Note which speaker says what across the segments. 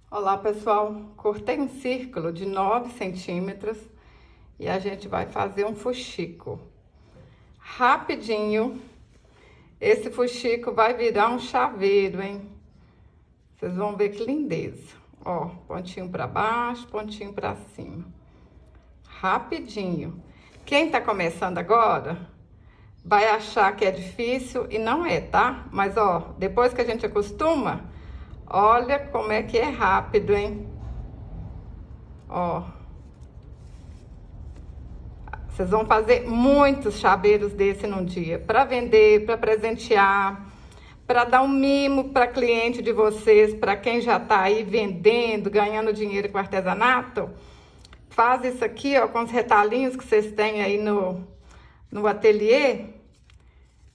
Speaker 1: Olá, pessoal. Cortei um círculo de 9 centímetros e a gente vai fazer um fuxico. Rapidinho, esse fuxico vai virar um chaveiro, hein? Vocês vão ver que lindeza. Ó, pontinho pra baixo, pontinho pra cima. Rapidinho. Quem tá começando agora vai achar que é difícil e não é, tá? Mas, ó, depois que a gente acostuma, olha como é que é rápido, hein? Ó. Vocês vão fazer muitos chaveiros desse num dia, para vender, para presentear, para dar um mimo para cliente de vocês, para quem já tá aí vendendo, ganhando dinheiro com artesanato. Faz isso aqui, ó, com os retalhinhos que vocês têm aí no ateliê,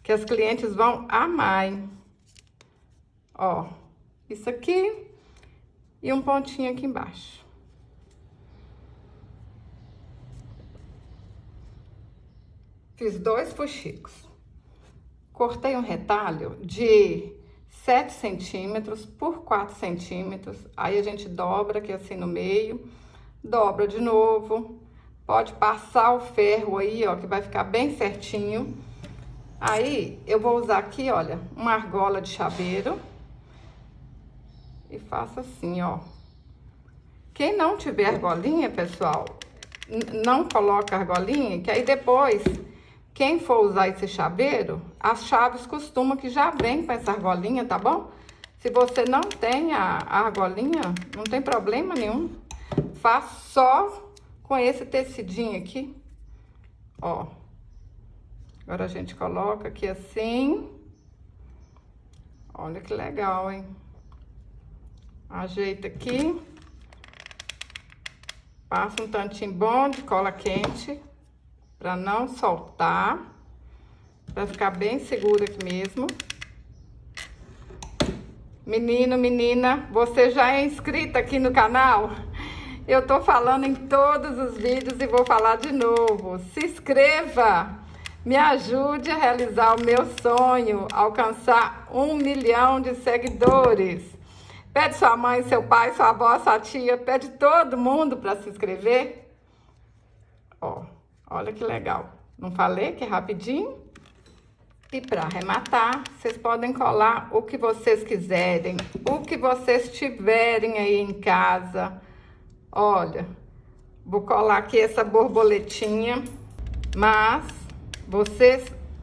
Speaker 1: que as clientes vão amar, hein? Ó, isso aqui e um pontinho aqui embaixo. Fiz 2 fuxicos. Cortei um retalho de 7 centímetros por 4 centímetros. Aí a gente dobra aqui assim no meio, dobra de novo. Pode passar o ferro aí, ó, que vai ficar bem certinho. Aí eu vou usar aqui, olha, uma argola de chaveiro. E faço assim, ó. Quem não tiver argolinha, pessoal, não coloca argolinha, que aí depois, quem for usar esse chaveiro, as chaves costumam que já vem com essa argolinha, tá bom? Se você não tem a argolinha, não tem problema nenhum. Faz só com esse tecidinho aqui, ó. Agora a gente coloca aqui assim. Olha que legal, hein? Ajeita aqui. Passa um tantinho bom de cola quente, para não soltar, para ficar bem seguro aqui mesmo. Menino, menina, você já é inscrita aqui no canal? Eu tô falando em todos os vídeos e vou falar de novo. Se inscreva, me ajude a realizar o meu sonho, alcançar 1 milhão de seguidores. Pede sua mãe, seu pai, sua avó, sua tia, pede todo mundo para se inscrever. Ó, olha que legal. Não falei que é rapidinho? E para arrematar, vocês podem colar o que vocês quiserem, o que vocês tiverem aí em casa. Olha, vou colar aqui essa borboletinha, mas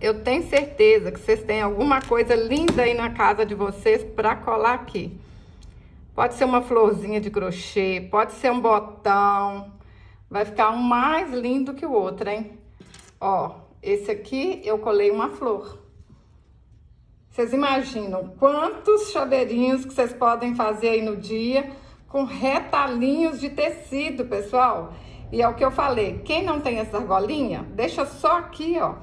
Speaker 1: eu tenho certeza que vocês têm alguma coisa linda aí na casa de vocês para colar aqui. Pode ser uma florzinha de crochê, pode ser um botão. Vai ficar um mais lindo que o outro, hein? Ó, esse aqui eu colei uma flor. Vocês imaginam quantos chaveirinhos que vocês podem fazer aí no dia com retalhinhos de tecido, pessoal? E é o que eu falei, quem não tem essa argolinha, deixa só aqui, ó,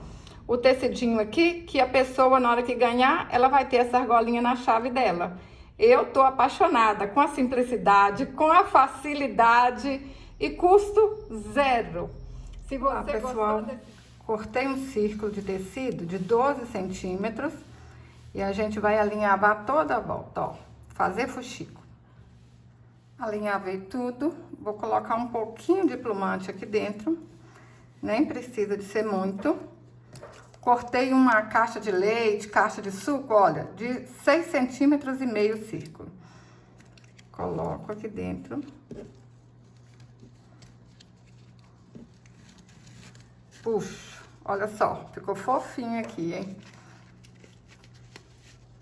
Speaker 1: o tecidinho aqui, que a pessoa, na hora que ganhar, ela vai ter essa argolinha na chave dela. Eu tô apaixonada com a simplicidade, com a facilidade e custo zero. Se você pessoal, cortei um círculo de tecido de 12 centímetros e a gente vai alinhavar toda a volta, ó, fazer fuxico. Alinhavei tudo, vou colocar um pouquinho de plumante aqui dentro, nem precisa de ser muito. Cortei uma caixa de leite, caixa de suco, olha, de 6,5 centímetros o círculo. Coloco aqui dentro. Puxo, olha só, ficou fofinho aqui, hein?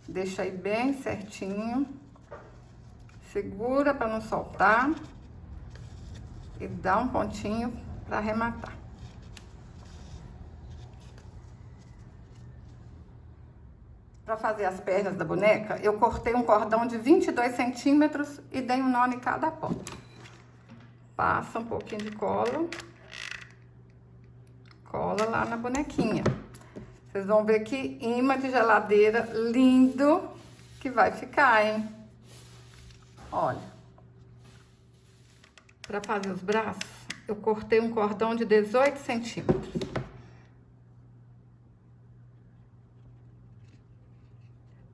Speaker 1: Deixa aí bem certinho. Segura para não soltar. E dá um pontinho para arrematar. Para fazer as pernas da boneca, eu cortei um cordão de 22 centímetros e dei um nó em cada ponta. Passa um pouquinho de cola. Cola lá na bonequinha. Vocês vão ver que imã de geladeira lindo que vai ficar, hein? Olha. Para fazer os braços, eu cortei um cordão de 18 centímetros.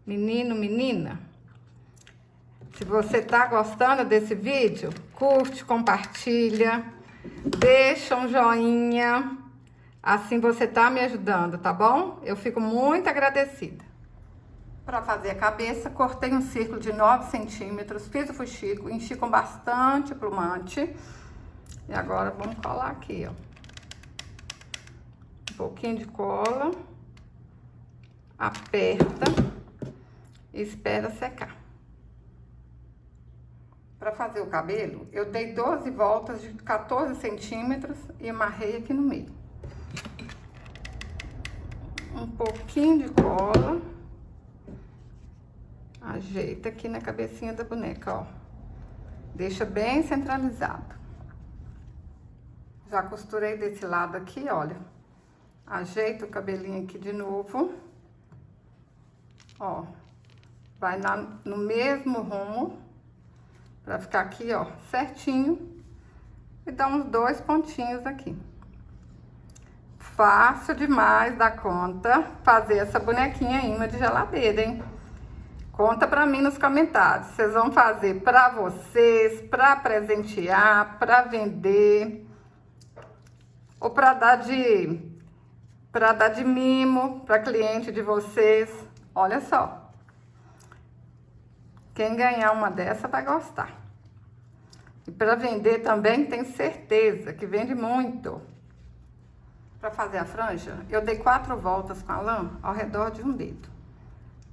Speaker 1: Menino, menina, Se você tá gostando desse vídeo, curte, compartilha, deixa um joinha, assim você tá me ajudando, tá bom? Eu fico muito agradecida. Para fazer a cabeça, cortei um círculo de 9 centímetros, fiz o fuxico, enchi com bastante plumante. E agora vamos colar aqui, ó. Um pouquinho de cola, aperta e espera secar. Para fazer o cabelo, eu dei 12 voltas de 14 centímetros e amarrei aqui no meio. Um pouquinho de cola, ajeita aqui na cabecinha da boneca, ó. Deixa bem centralizado. Já costurei desse lado aqui, olha. Ajeita o cabelinho aqui de novo. Ó, vai no mesmo rumo. Pra ficar aqui, ó, certinho. E dá uns 2 pontinhos aqui. Fácil demais da conta fazer essa bonequinha imã de geladeira, hein? Conta pra mim nos comentários. Vocês vão fazer pra vocês, pra presentear, pra vender. Ou pra dar de mimo pra cliente de vocês. Olha só. Quem ganhar uma dessa vai gostar. E para vender também, tenho certeza que vende muito. Para fazer a franja, eu dei 4 voltas com a lã ao redor de um dedo.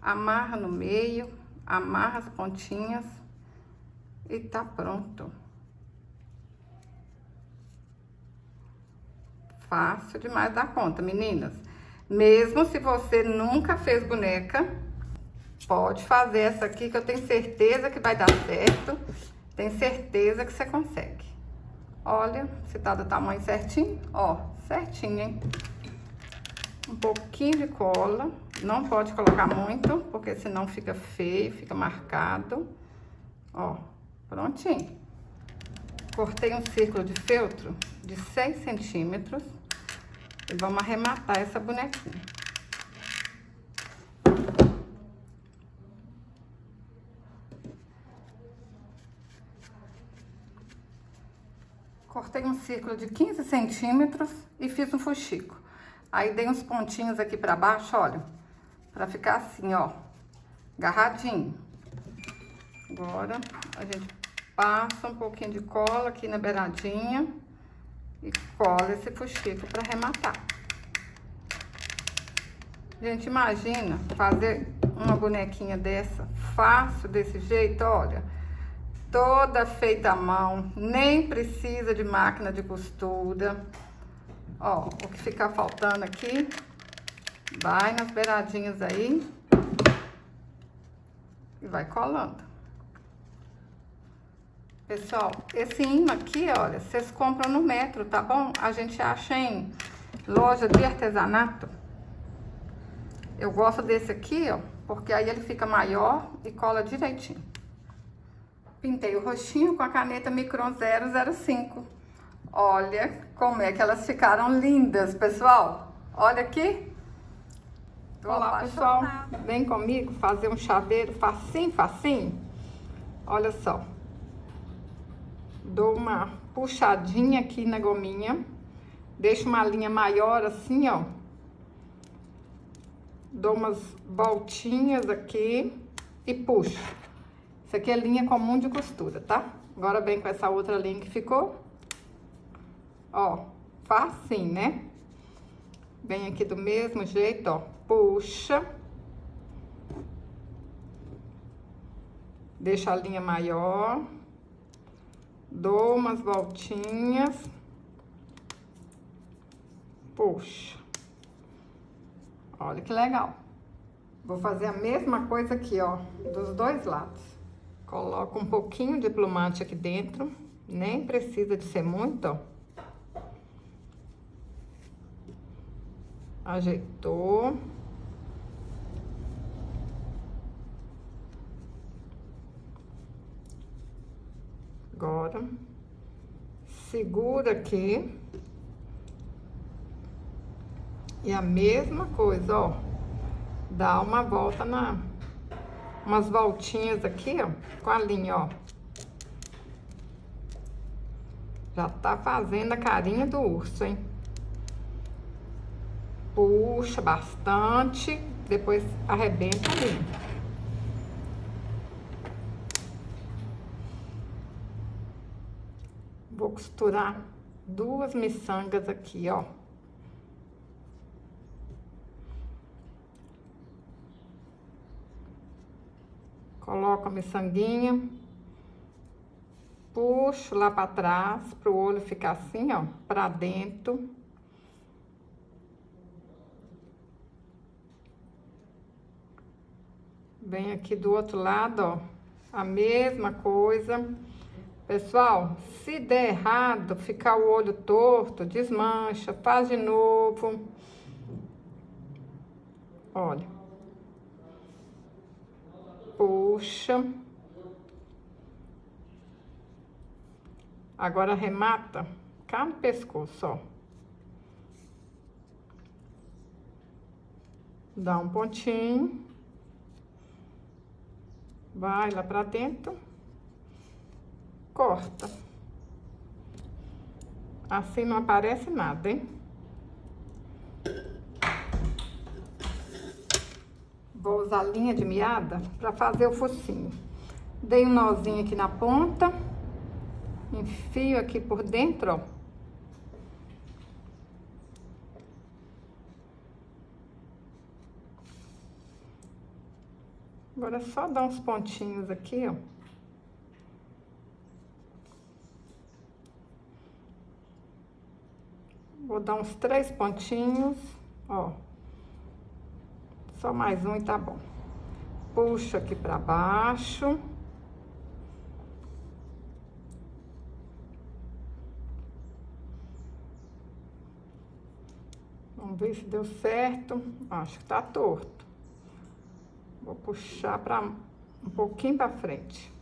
Speaker 1: Amarra no meio, amarra as pontinhas e tá pronto. Fácil demais da conta, meninas. Mesmo se você nunca fez boneca, pode fazer essa aqui que eu tenho certeza que vai dar certo. Tenho certeza que você consegue. Olha, se tá do tamanho certinho, ó, certinho, hein? Um pouquinho de cola, não pode colocar muito, porque senão fica feio, fica marcado. Ó, prontinho. Cortei um círculo de feltro de 6 centímetros e vamos arrematar essa bonequinha. Cortei um círculo de 15 centímetros e fiz um fuxico. Aí dei uns pontinhos aqui pra baixo, olha, pra ficar assim, ó, agarradinho. Agora, a gente passa um pouquinho de cola aqui na beiradinha e cola esse fuxico pra arrematar. Gente, imagina fazer uma bonequinha dessa, fácil desse jeito, olha. Toda feita à mão, nem precisa de máquina de costura. Ó, o que ficar faltando aqui, vai nas beiradinhas aí e vai colando. Pessoal, esse imã aqui, olha, vocês compram no Metro, tá bom? A gente acha em loja de artesanato. Eu gosto desse aqui, ó, porque aí ele fica maior e cola direitinho. Pintei o rostinho com a caneta Micron 005. Olha como é que elas ficaram lindas, pessoal. Olha aqui. Olá, pessoal. Vem comigo fazer um chaveiro facinho, facinho. Olha só. Dou uma puxadinha aqui na gominha. Deixo uma linha maior assim, ó. Dou umas voltinhas aqui e puxo. Isso aqui é linha comum de costura, tá? Agora vem com essa outra linha que ficou. Ó, facinho, né? Vem aqui do mesmo jeito, ó. Puxa. Deixa a linha maior. Dou umas voltinhas. Puxa. Olha que legal. Vou fazer a mesma coisa aqui, ó, dos dois lados. Coloco um pouquinho de plumante aqui dentro, nem precisa de ser muito, ó. Ajeitou. Agora, segura aqui. E a mesma coisa, ó. Dá uma volta umas voltinhas aqui, ó, com a linha, ó. Já tá fazendo a carinha do urso, hein? Puxa bastante, depois arrebenta a linha. Vou costurar 2 miçangas aqui, ó. Coloco a miçanguinha, puxo lá pra trás, pro olho ficar assim, ó, pra dentro. Vem aqui do outro lado, ó, a mesma coisa. Pessoal, se der errado, ficar o olho torto, desmancha, faz de novo. Olha. Puxa. Agora remata cá no pescoço, ó. Dá um pontinho. Vai lá pra dentro. Corta. Assim não aparece nada, hein? Vou usar linha de meada pra fazer o focinho. Dei um nozinho aqui na ponta. Enfio aqui por dentro, ó. Agora é só dar uns pontinhos aqui, ó. Vou dar uns 3 pontinhos, ó. Só mais um e tá bom. Puxo aqui pra baixo. Vamos ver se deu certo. Acho que tá torto. Vou puxar pra um pouquinho pra frente.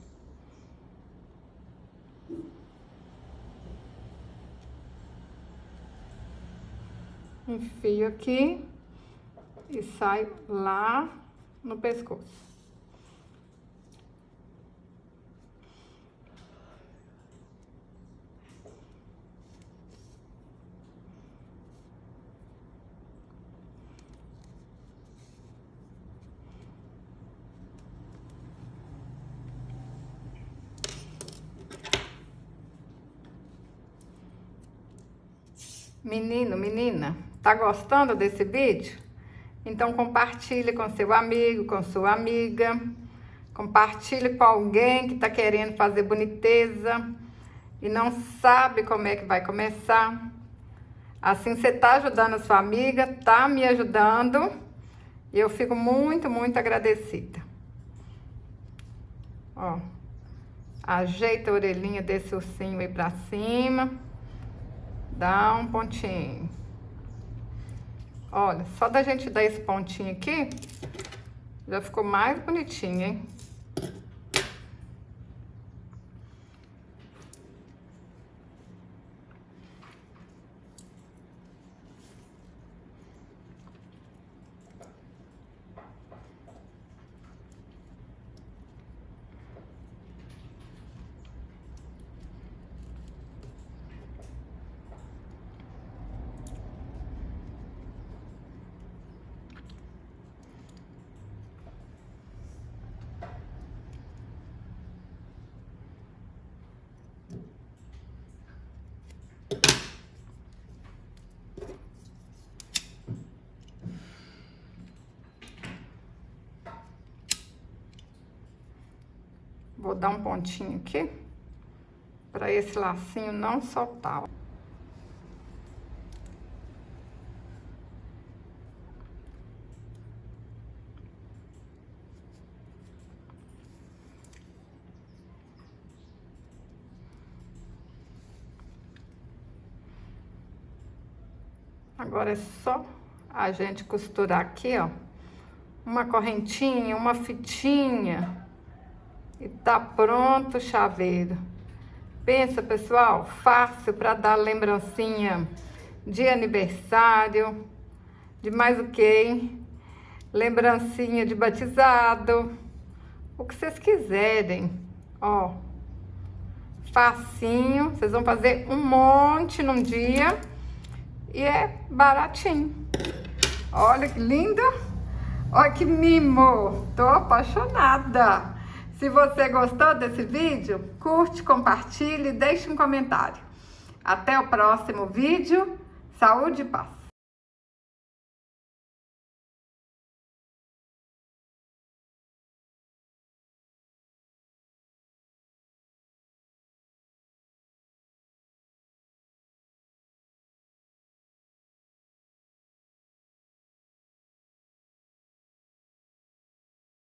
Speaker 1: Enfio aqui e saio lá no pescoço. Menino, menina, tá gostando desse vídeo? Então compartilhe com seu amigo, com sua amiga. Compartilhe com alguém que tá querendo fazer boniteza e não sabe como é que vai começar. Assim você tá ajudando a sua amiga, tá me ajudando. E eu fico muito, muito agradecida. Ó, ajeita a orelhinha desse ursinho aí pra cima. Dá um pontinho. Olha, só da gente dar esse pontinho aqui, já ficou mais bonitinho, hein? Vou dar um pontinho aqui, para esse lacinho não soltar, ó. Agora é só a gente costurar aqui, ó, uma correntinha, uma fitinha. E tá pronto o chaveiro. Pensa, pessoal, fácil para dar lembrancinha de aniversário, de mais o que, hein? Lembrancinha de batizado, o que vocês quiserem, ó. Facinho, vocês vão fazer um monte num dia e é baratinho. Olha que lindo! Olha que mimo! Tô apaixonada! Se você gostou desse vídeo, curte, compartilhe e deixe um comentário. Até o próximo vídeo. Saúde e paz!